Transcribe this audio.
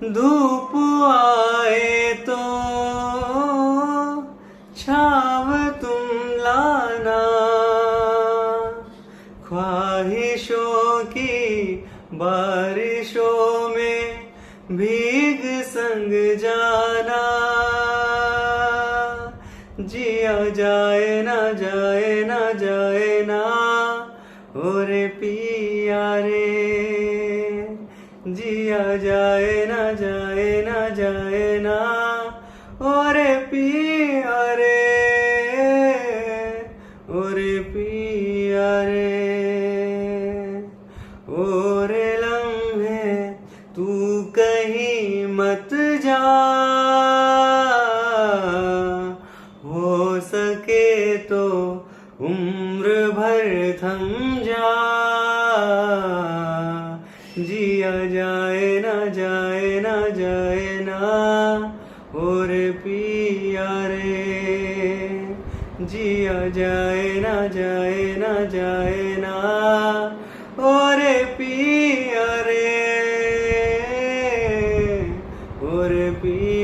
धूप आए तो छाव तुम लाना, ख्वाहिशों की बारिशों में भीग संग जाना। जिया जाए ना जाए ना जाए ना और पिया रे, जिया जाए ना जाए ना जाए ना और पिया रे, और पिया रे। और लम्हे तू कहीं मत जा, हो सके तो उम्र भर थम जा। जिया जाए ना जाए ना जाए ना और पिया रे, जिया जाए ना जाए ना जाए ना और पिया रे, और पिया।